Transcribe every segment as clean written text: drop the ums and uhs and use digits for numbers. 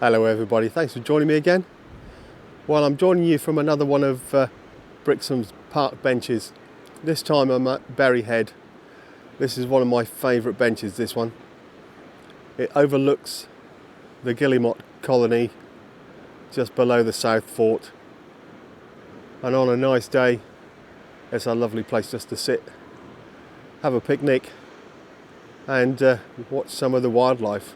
Hello everybody, thanks for joining me again. Well, I'm joining you from another one of Brixham's park benches. This time I'm at Berry Head. This is one of my favourite benches, this one. It overlooks the guillemot colony just below the South Fort. And on a nice day, it's a lovely place just to sit, have a picnic and watch some of the wildlife.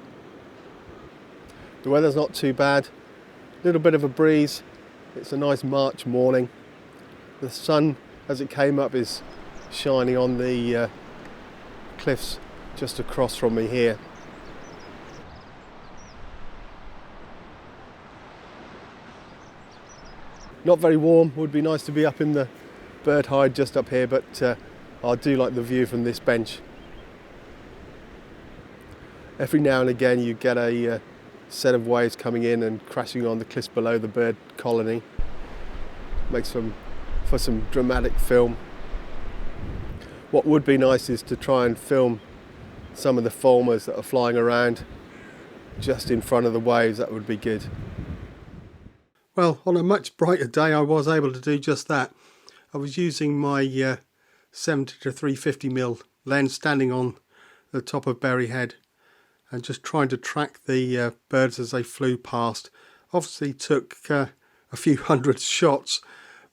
The weather's not too bad, a little bit of a breeze. It's a nice March morning. The sun, as it came up, is shining on the cliffs just across from me here. Not very warm, would be nice to be up in the bird hide just up here, but I do like the view from this bench. Every now and again you get a set of waves coming in and crashing on the cliffs below the bird colony. Makes for some dramatic film. What would be nice is to try and film some of the foamers that are flying around just in front of the waves. That would be good. Well, on a much brighter day I was able to do just that. I was using my 70 to 350mm lens standing on the top of Berry Head and just trying to track the birds as they flew past. Obviously took a few hundred shots,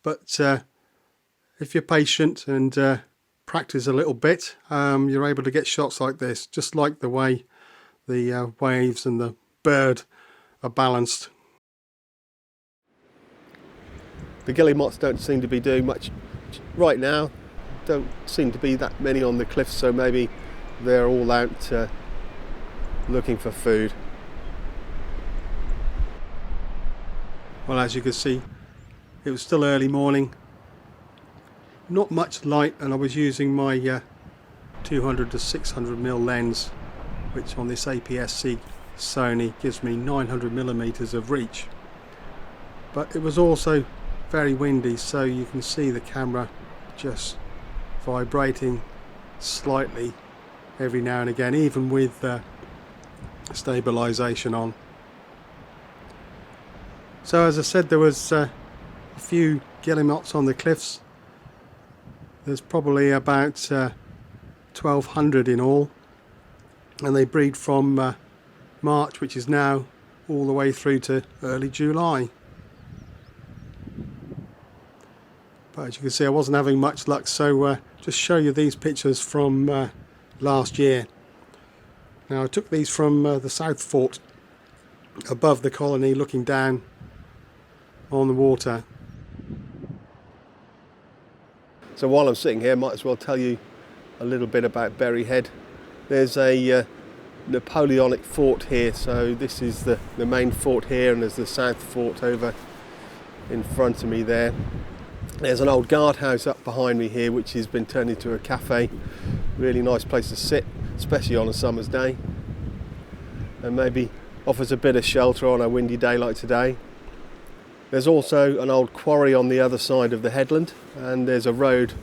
but if you're patient and practice a little bit, you're able to get shots like this, just like the way the waves and the bird are balanced. The guillemots don't seem to be doing much right now. Don't seem to be that many on the cliffs, so maybe they're all out looking for food. Well, as you can see, it was still early morning, not much light, and I was using my 200 to 600mm lens, which on this APS-C Sony gives me 900mm of reach. But it was also very windy, so you can see the camera just vibrating slightly every now and again, even with stabilization on. So as I said, there was a few guillemots on the cliffs. There's probably about 1,200 in all, and they breed from March, which is now, all the way through to early July. But as you can see, I wasn't having much luck, so just show you these pictures from last year. Now I took these from the South Fort, above the colony, looking down on the water. So while I'm sitting here, I might as well tell you a little bit about Berry Head. There's a Napoleonic fort here, so this is the main fort here, and there's the South Fort over in front of me there. There's an old guardhouse up behind me here, which has been turned into a cafe. Really nice place to sit, especially on a summer's day, and maybe offers a bit of shelter on a windy day like today. There's also an old quarry on the other side of the headland, and there's a road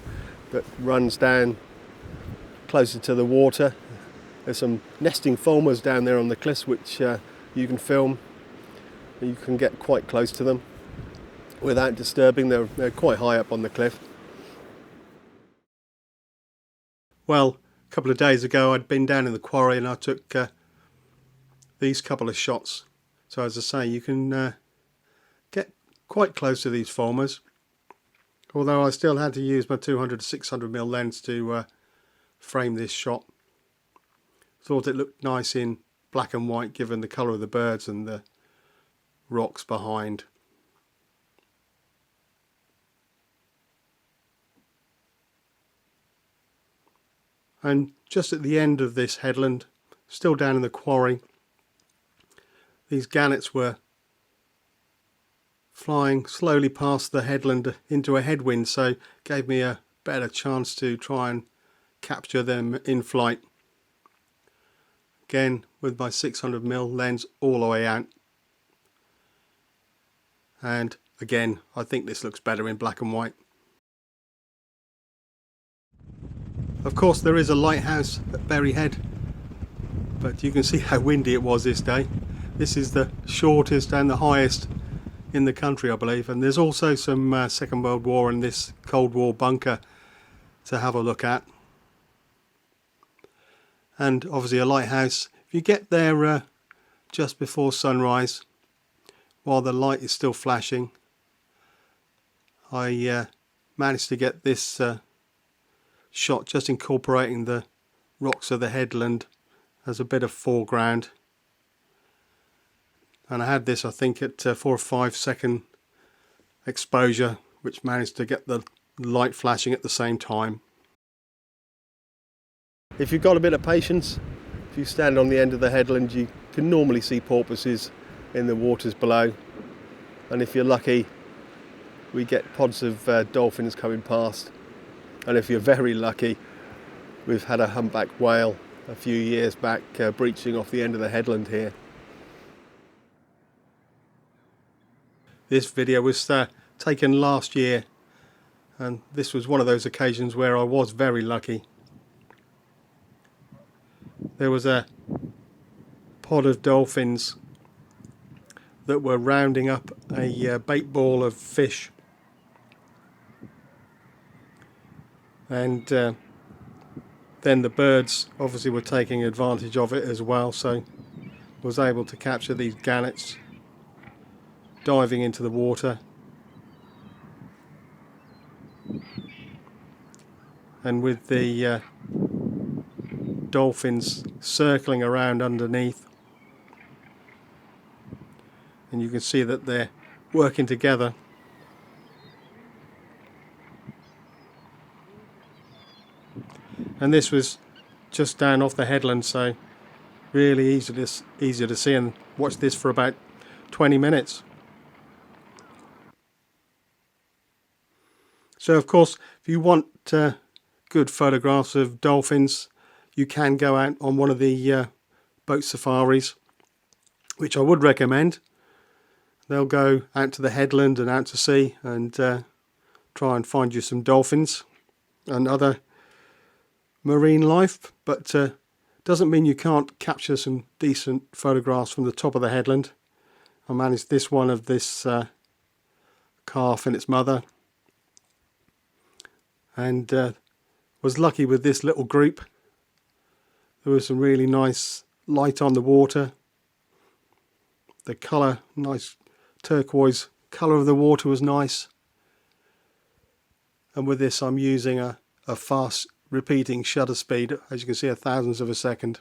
that runs down closer to the water. There's some nesting foamers down there on the cliffs which you can film. You can get quite close to them without disturbing. They're quite high up on the cliff. Well, a couple of days ago I'd been down in the quarry and I took these couple of shots. So as I say, you can get quite close to these foamers, although I still had to use my 200 to 600mm lens to frame this shot. Thought it looked nice in black and white given the colour of the birds and the rocks behind. And just at the end of this headland, still down in the quarry, these gannets were flying slowly past the headland into a headwind, so gave me a better chance to try and capture them in flight. Again, with my 600mm lens all the way out. And again, I think this looks better in black and white. Of course, there is a lighthouse at Berry Head, but you can see how windy it was this day. This is the shortest and the highest in the country, I believe, and there's also some Second World War and this Cold War bunker to have a look at, and obviously a lighthouse. If you get there just before sunrise while the light is still flashing, I managed to get this shot just incorporating the rocks of the headland as a bit of foreground, and I had this I think at 4 or 5 second exposure, which managed to get the light flashing at the same time. If you've got a bit of patience, if you stand on the end of the headland, you can normally see porpoises in the waters below, and if you're lucky we get pods of dolphins coming past, and if you're very lucky we've had a humpback whale a few years back breaching off the end of the headland here. This video was taken last year, and this was one of those occasions where I was very lucky. There was a pod of dolphins that were rounding up a bait ball of fish, and then the birds obviously were taking advantage of it as well, so was able to capture these gannets diving into the water, and with the dolphins circling around underneath, and you can see that they're working together. And this was just down off the headland, so really easy to see, and watch this for about 20 minutes. So of course, if you want good photographs of dolphins, you can go out on one of the boat safaris, which I would recommend. They'll go out to the headland and out to sea and try and find you some dolphins and other marine life, but doesn't mean you can't capture some decent photographs from the top of the headland. I managed this one of this calf and its mother, and was lucky with this little group. There was some really nice light on the water. The colour, nice turquoise colour of the water was nice. And with this I'm using a fast repeating shutter speed, as you can see, 1,000th of a second.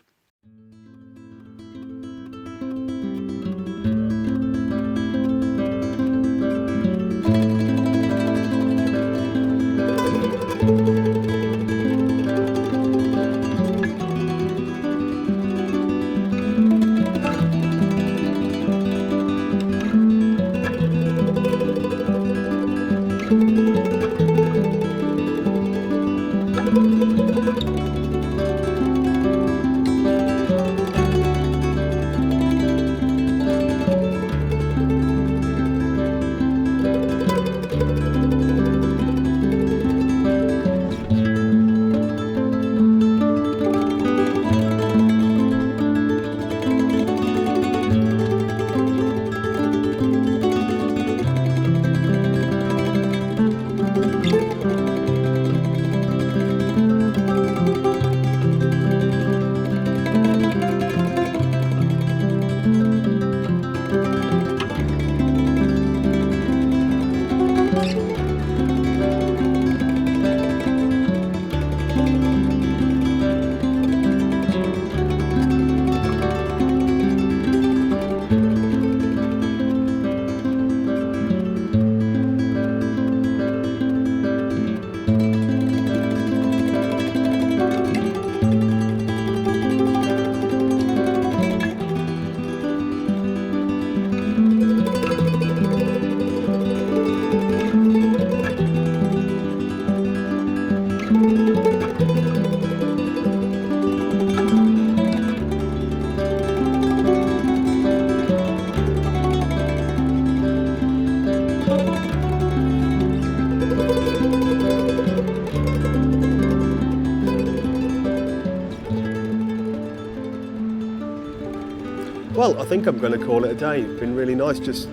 well, I think I'm going to call it a day. It's been really nice just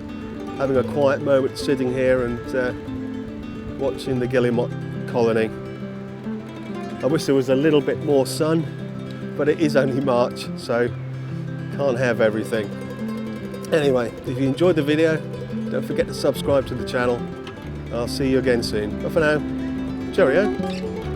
having a quiet moment sitting here and watching the guillemot colony. I wish there was a little bit more sun, but it is only March, so can't have everything. Anyway, if you enjoyed the video, don't forget to subscribe to the channel. I'll see you again soon. But for now, cheerio.